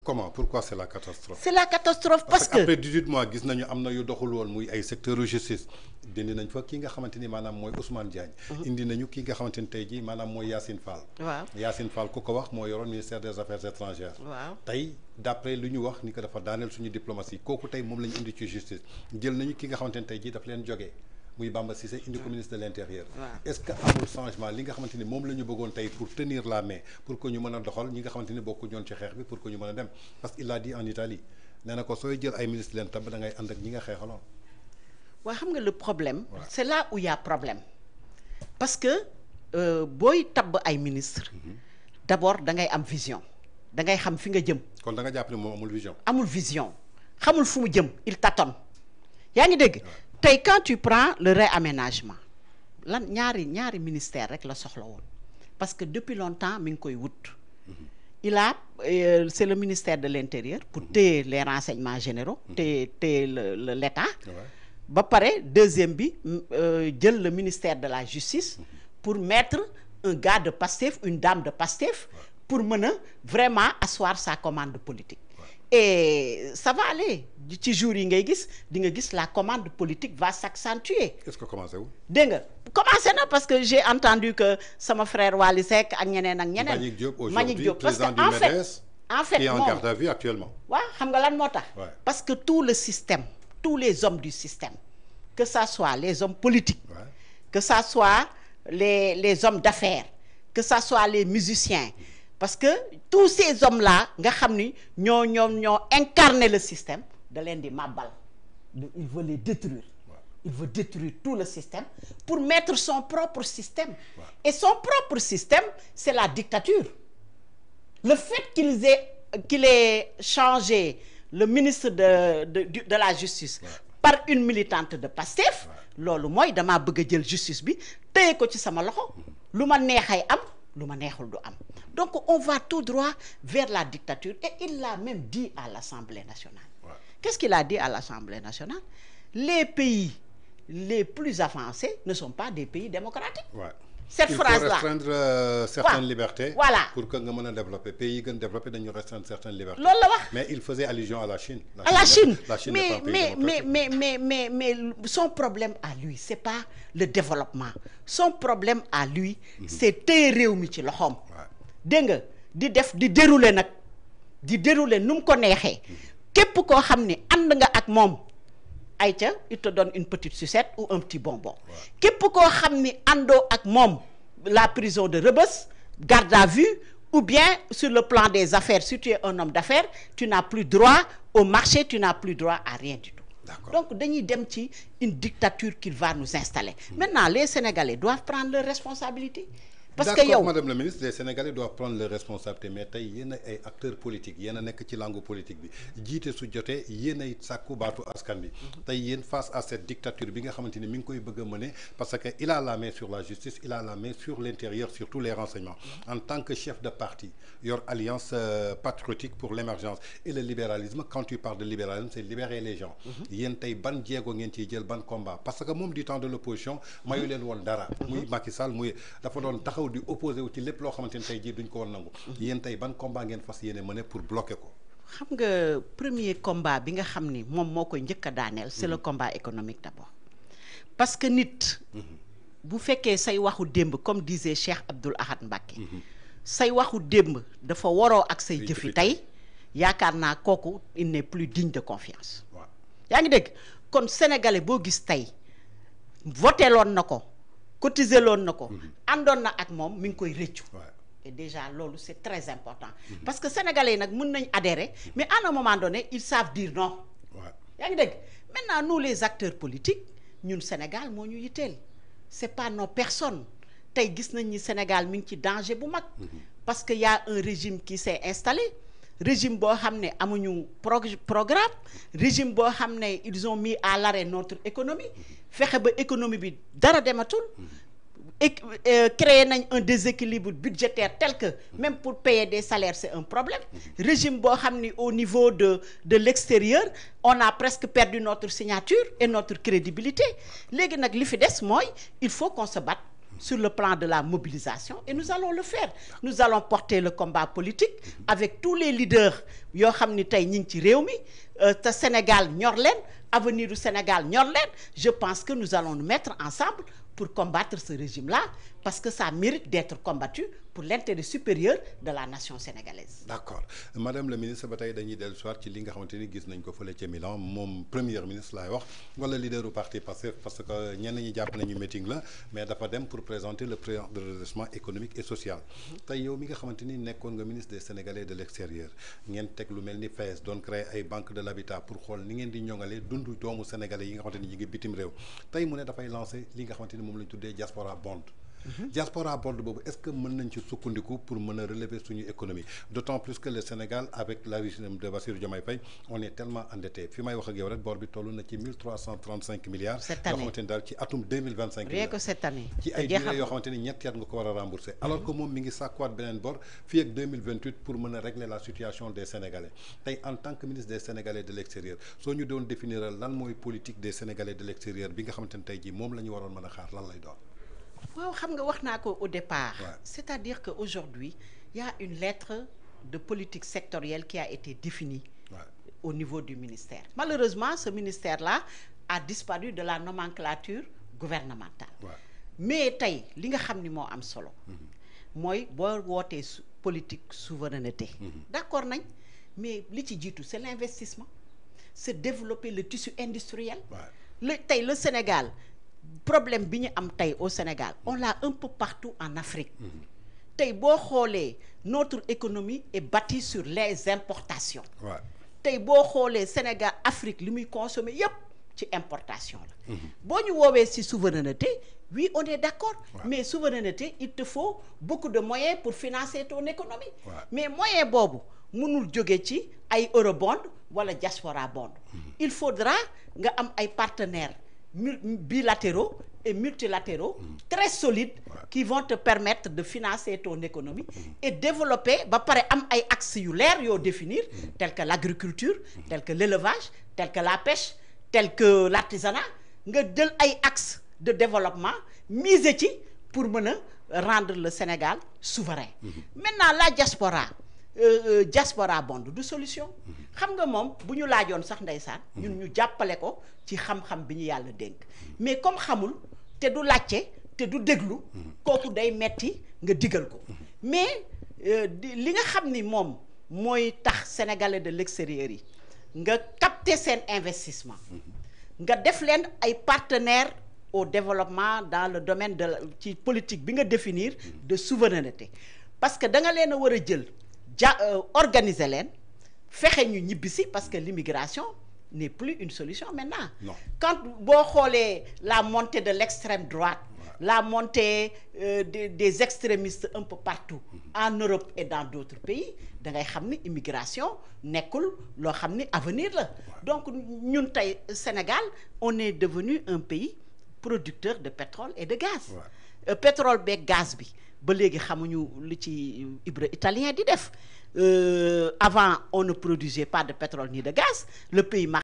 comment pourquoi c'est la catastrophe. c'est la catastrophe parce que après 18 mois gis nañu am na yu doxul woon muy ay secteur justice dindi nañ fa ki nga xamante ni maanaam mooy Ousmane Diagne. indi nañu ki nga xamante ni tey jii maanaam mooy Yacine Fall. waaw Yacine Fall ku ko wax moo yoroon ministère des affaires étrangères. waaw tey d'après lu ñu wax ni que dafa daaneel suñu diplomatie kooku tey moom la ñu indi ci justice jël nañu ki nga xamante ni tey jii daf leen jógee. muy Bamba Cissé indi ko ministre de l'intérieur. est-ce que amul changement li nga xamante ni moom la ñu bëggoon tey pour tenir la main pour que ñu mën a doxal ñi nga xamante ni bokku ñoon ci xeex bi pour que ñu mën a dem parce que il a dit en Italie nee na ko sooy jël ay ministre leen tab da ngay ànd ak ñi nga xeexaloon. waaw xam nga le problème. c'est là où il y a problème parce que booy tabb ay ministre d'abord da ngay am vision da ngay xam fi nga jëm. kon da nga jàpp ne moom amul vision. amul vision xamul fu mu jëm il tâtonne yaa ngi dégg. tey quand tu prends le réaménagement lan ñaari ministère rek la soxla woon parce que depuis longtemps mi ngi koy wut il a c'est le ministère de l'intérieur pour téye les renseignements généraux téye l'État ba pare deuxième bi jël le ministère de la justice pour mettre un gars de Pastef une dame de Pastef pour mën a vraiment asseoir sa commande politique et ça va aller ci jour yi ngay gis di nga gis la commande politique va s'accentuer. est-ce que commencé wu. dégg nga commencé na parce que j'ai entendu que sama frère Wali Seck ak ñeneen ak ñeneen. Mbagnick Diop parce que en fait qui est en garde à vue actuellement. waaw xam nga lan moo tax. parce que tout le système tous les hommes du système que ça soit les hommes politiques. que ça soit les hommes d'affaires que ça soit les musiciens. parce que tous ces hommes-là nga xam ni ñoo incarner le système da leen di màbbal il veut les détruire il veut détruire tout le système pour mettre son propre système et son propre système c'est la dictature le fait qu'il ait changé le ministre de la justice par une militante de Pastef loolu mooy damaa bëgg a jël justice bi téye ko ci sama loxo lu ma neexay am lu ma neexul du am donc on va tout droit vers la dictature et il l'a même dit à l'Assemblée nationale. Qu'est-ce qu'il a dit à l'Assemblée nationale? Les pays les plus avancés ne sont pas des pays démocratiques. Cette phrase-là il faut restreindre certaines libertés. Voilà pour que nga mën a développer pays yi gën développer dañu restreindre certaines libertés. loolu la wax. mais il faisait allusion à la Chine. La Chine mais son problème à lui c'est pas le développement son problème à lui c'est téye réew mi ci loxoom. dégg nga di dérouler nag di dérouler nu mu ko neexee képp koo xam ni ànd nga ak moom ayca il te donne une petite sucette ou un petit bonbon képp koo xam ni àndoo ak moom la prison de Rebeuss garde à vue ou bien sur le plan des affaires si tu es un homme d'affaires tu n'as plus droit au marché tu n'as plus droit à rien du tout. Donc dañuy dem ci une dictature qu'il va nous installer. Maintenant les Sénégalais doivent prendre leurs responsabilités. parce que yow madame la ministre les Sénégalais doivent prendre leurs responsabilités mais tey yéen ay acteurs politiques yéen a nekk ci langue politique bi jiite su jotee yéen ay sàkku baatu askan bi tey yéen face à cette dictature bi nga xamante ni mi ngi koy bëgg a mener parce que il a la main sur la justice il a la main sur l'intérieur sur tous les renseignements en tant que chef de parti yor alliance patriotique pour l'émergence et le libéralisme quand tu parles de libéralisme c'est libérer les gens yéen tey ban jéego ngeen ciy jël ban combat parce que moom du temps de l'opposition mayu leen woon dara muy Macky Sall muy dafa doon taxaw di opposé wu ci lépp loo xamante ni tey jii duñ ko woon nangu yéen tey ban combat ngeen fas yéene mëne pour bloquer ko. xam nga premier combat bi nga xam ni moom moo koy njëkk a daaneel c'est le combat économique d'abord parce que nit bu fekkee say waxu démb comme disait Cheikh Abdoul Ahad Mbacké say waxu démb dafa waroo ak say jëfi tey yaakaar naa kooku il n'est plus digne de confiance yaa ngi dégg kon sénégalais boo gis tey voté loon na ko cotisé loon na ko àndoon na ak moom mi ngi koy rëccu et déjà loolu c'est très important parce que sénégalais yi nag mën nañ adhérer mais à un moment donné ils savent dire non yaa ngi dégg maintenant nous les acteurs politiques ñun Sénégal moo ñu yitteel c'est pas nos personnes tey gis nañ ni Sénégal mi ngi ci danger bu mag parce que y a un régime qui s'est installé régime boo xam ne amuñu programme régime boo xam ne ils ont mis à l'arrêt notre économie fexe ba économie bi dara dematul et créer nañ un déséquilibre budgétaire tel que même pour payer des salaires c'est un problème régime boo xam ni au niveau de l'extérieur on a presque perdu notre signature et notre crédibilité léegi nag li fi des mooy il faut qu'on se batte sur le plan de la mobilisation et nous allons le faire. Nous allons porter le combat politique avec tous les leaders yoo xam ni tey ñi ngi ci réew mi te Sénégal ñor leen, avenir du Sénégal ñor leen. Je pense que nous allons nous mettre ensemble pour combattre ce régime-là parce que ça mérite d'être combattu pour l'intérêt supérieur de la nation sénégalaise. D'accord madame la ministre ba tey dañuy dellu soit ci li nga xamante ni gis nañ ko fële ca Milan moom premier ministre laay wax wala leader du parti Pastef parce que ñenn ñi jàpp nañu meeting la mais dafa dem pour présenter le plan de redressement économique et social. tey yow mi nga xamante ni nekkoon nga ministre des Sénégalais de l'extérieur ngeen teg lu mel ni FAES doon créer ay banque de l'habitat pour xool ni ngeen di ñoŋalee dundu doomu sénégalais yi nga xamante ni ñi ngi bitim réew tey mu ne dafay lancer li nga xamante ni moom la ñu tuddee diaspora bond. Diaspora bond boobu est-ce que mën nañ ci sukkandiku pour mën a relever suñu économie d'autant plus que le Sénégal avec la régime de Bassirou Diomaye Faye on est tellement endetté fi may wax ak yow rek bor bi toll na ci 1335 milliards. cette année yoo xamante ni daal ci atum 2025. rien que cette année. ci ay durée yoo xamante ni ñetti at nga ko war a rembourser. alors que moom mi ngi sàkkuwaat beneen bor fii ak 2028 pour mën a régler la situation des Sénégalais tey en tant que ministre des Sénégalais de l'extérieur soo ñu doon définir lan mooy politique des Sénégalais de l'extérieur bi nga xamante ni tey jii moom la ñu waroon mën a xaar lan lay doon. waaw xam nga wax naa ko au départ. Ouais. C'est-à-dire que aujourd'hui il y a une lettre de politique sectorielle qui a été définie au niveau du ministère. Malheureusement ce ministère-là a disparu de la nomenclature gouvernementale. Mais tey li nga xam ni moo am solo. mooy boo wootee politique souveraineté. D'accord nañ mais li ci jiitu c'est l'investissement, c'est développer le tissu industriel. Tey le Sénégal. Problème bi ñu am tey au Sénégal on l'a un peu partout en Afrique tey boo xoolee notre économie est bâtie sur les importations tey boo xoolee Sénégal Afrique li muy consommer yépp ci importation la boo ñu woowee ci souveraineté oui on est d'accord mais souveraineté il te faut beaucoup de moyens pour financer ton économie mais moyen boobu mënul jóge ci ay eurobond wala diaspora bond il faudra nga am ay partenaires bilatéraux et multilatéraux très solides qui vont te permettre de financer ton économie et développer ba pare am ay axes yu leer yoo définir tels que l'agriculture tel que l'élevage tel que la pêche tel que l'artisanat nga jël ay axes de développement miser ci pour mën a rendre le Sénégal souverain. Maintenant la diaspora bond du solution. xam nga moom bu ñu laajoon sax ndeysaan ñun ñu jàppale ko ci xam-xam bi ñu yàlla dénk mais comme xamul te du laajte te du déglu kooku day metti nga digal ko mais li nga xam ni moom mooy tax sénégalais de l'extérieur yi nga capter seen investissement nga def leen ay partenaires au développement dans le domaine de ci politique bi nga définir de souveraineté parce que da nga leen a war a jël organiser leen fexe ñu ñibbisi parce que l'immigration n'est plus une solution maintenant. Non. Quand boo xoolee la montée de l'extrême droite la montée des extrémistes un peu partout en Europe et dans d'autres pays da ngay xam ni immigration nekkul loo xam ni avenir la donc ñun tey Sénégal on est devenu un pays producteur de pétrole et de gaz. Pétrole beeg gaz bi ba léegi xamuñu li ci italien di def avant on ne produisait pas de pétrole ni de gaz le pays